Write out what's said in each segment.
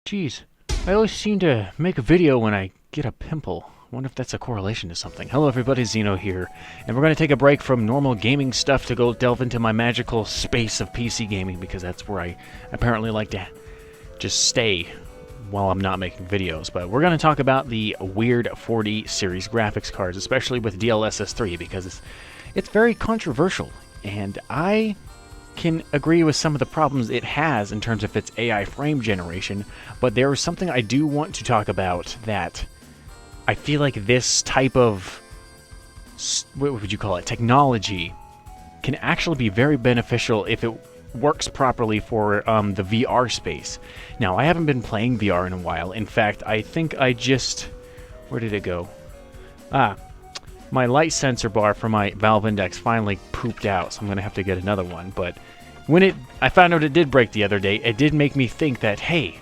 Geez, I always seem to make a video when I get a pimple. I wonder if that's a correlation to something. Hello everybody, Xyno here, and we're going to take a break from normal gaming stuff to go delve into my magical space of PC gaming, because that's where I apparently like to just stay while I'm not making videos. But we're going to talk about the weird 40 series graphics cards, especially with DLSS 3, because it's very controversial, and I can agree with some of the problems it has in terms of its AI frame generation, but there is something I do want to talk about that I feel like this type of, what would you call it, technology can actually be very beneficial if it works properly for the VR space. Now, I haven't been playing VR in a while. In fact, I think I just, where did it go? My light sensor bar for my Valve Index finally pooped out, so I'm going to have to get another one. But when I found out it did break the other day, it did make me think that, hey,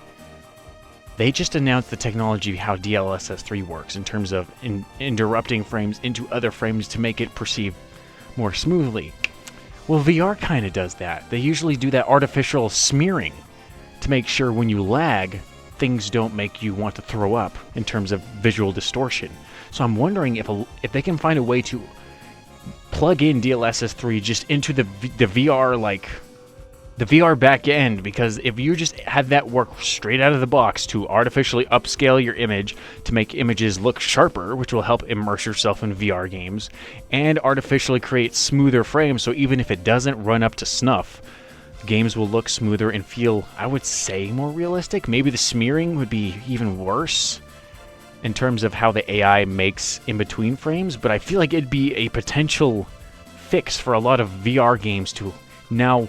they just announced the technology how DLSS 3 works in terms of interrupting frames into other frames to make it perceive more smoothly. Well, VR kind of does that. They usually do that artificial smearing to make sure when you lag, things don't make you want to throw up in terms of visual distortion. So I'm wondering if they can find a way to plug in DLSS 3 just into the VR, like the VR back end, because if you just had that work straight out of the box to artificially upscale your image to make images look sharper, which will help immerse yourself in VR games, and artificially create smoother frames, so even if it doesn't run up to snuff, games will look smoother and feel, I would say, more realistic. Maybe the smearing would be even worse in terms of how the AI makes in between frames, but I feel like it'd be a potential fix for a lot of VR games to now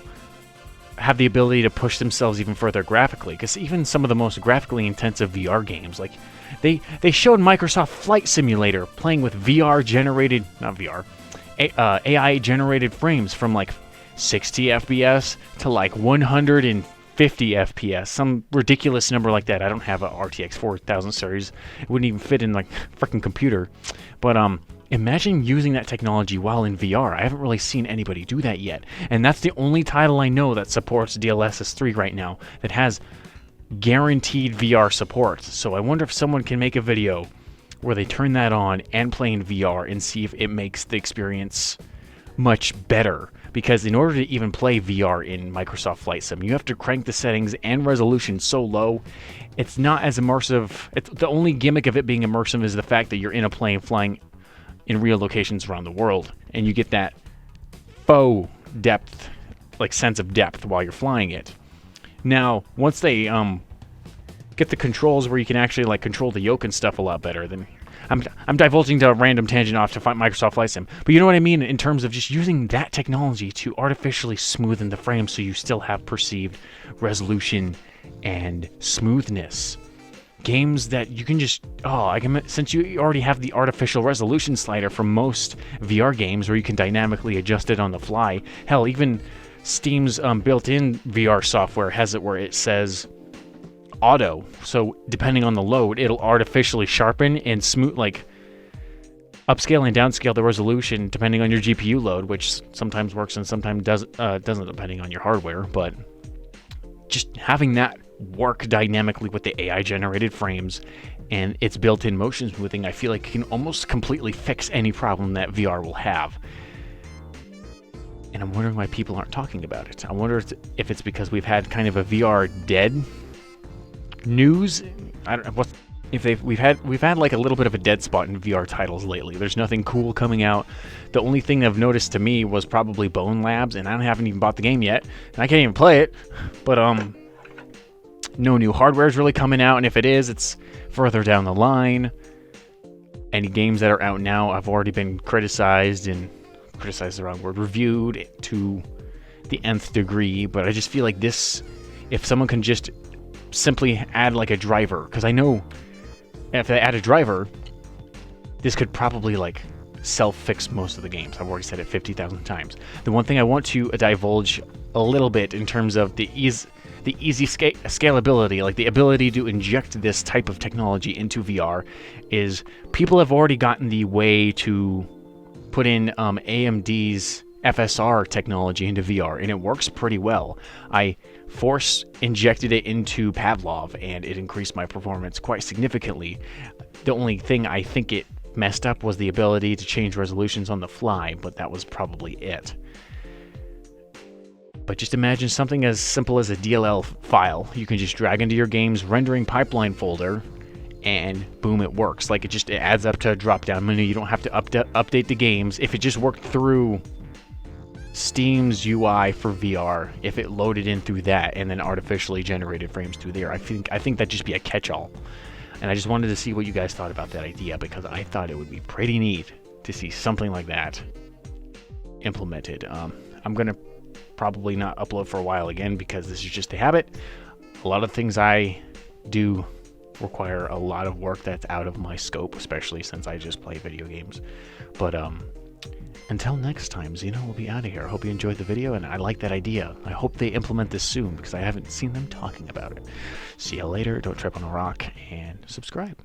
have the ability to push themselves even further graphically, because even some of the most graphically intensive VR games, like they showed Microsoft Flight Simulator playing with VR generated, not VR, AI generated frames from like 60 FPS to like 150 FPS, some ridiculous number like that. I don't have a RTX 4000 series. It wouldn't even fit in like freaking computer. But imagine using that technology while in VR. I haven't really seen anybody do that yet. And that's the only title I know that supports DLSS 3 right now that has guaranteed VR support. So I wonder if someone can make a video where they turn that on and play in VR and see if it makes the experience much better. Because in order to even play VR in Microsoft Flight Sim, you have to crank the settings and resolution so low, it's not as immersive. The only gimmick of it being immersive is the fact that you're in a plane flying in real locations around the world, and you get that faux depth, like sense of depth while you're flying it. Now, once they get the controls where you can actually like control the yoke and stuff a lot better, then I'm divulging to a random tangent off to find Microsoft Flight Sim, but you know what I mean in terms of just using that technology to artificially smoothen the frame so you still have perceived resolution and smoothness. Games that you can just, since you already have the artificial resolution slider for most VR games where you can dynamically adjust it on the fly. Hell, even Steam's built-in VR software has it where it says auto. So depending on the load, it'll artificially sharpen and smooth, like upscale and downscale the resolution depending on your GPU load, which sometimes works and sometimes doesn't depending on your hardware. But just having that work dynamically with the AI generated frames and its built-in motion smoothing, I feel like it can almost completely fix any problem that VR will have. And I'm wondering why people aren't talking about it. I wonder if it's because we've had kind of a VR dead news. I don't know what if we've had like a little bit of a dead spot in VR titles lately. There's nothing cool coming out. The only thing I've noticed to me was probably Bone Labs, and I haven't even bought the game yet, and I can't even play it. But no new hardware is really coming out, and if it is, it's further down the line. Any games that are out now have already been criticized, and criticized is the wrong word, reviewed to the nth degree. But I just feel like this, if someone can just simply add like a driver, because I know if they add a driver, this could probably like self-fix most of the games. I've already said it 50,000 times. The one thing I want to divulge a little bit in terms of the easy scalability, like the ability to inject this type of technology into VR, is people have already gotten the way to put in AMD's FSR technology into VR, and it works pretty well. I force injected it into Pavlov, and it increased my performance quite significantly. The only thing I think it messed up was the ability to change resolutions on the fly, but that was probably it. But just imagine something as simple as a DLL file. You can just drag into your game's rendering pipeline folder, and boom, it works. Like, it adds up to a drop-down menu. You don't have to update the games. If it just worked through Steam's UI for VR, if it loaded in through that and then artificially generated frames through there, I think that'd just be a catch-all. And I just wanted to see what you guys thought about that idea, because I thought it would be pretty neat to see something like that implemented. I'm gonna probably not upload for a while again, because this is just a habit. A lot of things I do require a lot of work that's out of my scope, especially since I just play video games. But until next time, Xyno will be out of here. I hope you enjoyed the video, and I like that idea. I hope they implement this soon, because I haven't seen them talking about it. See you later. Don't trip on a rock, and subscribe.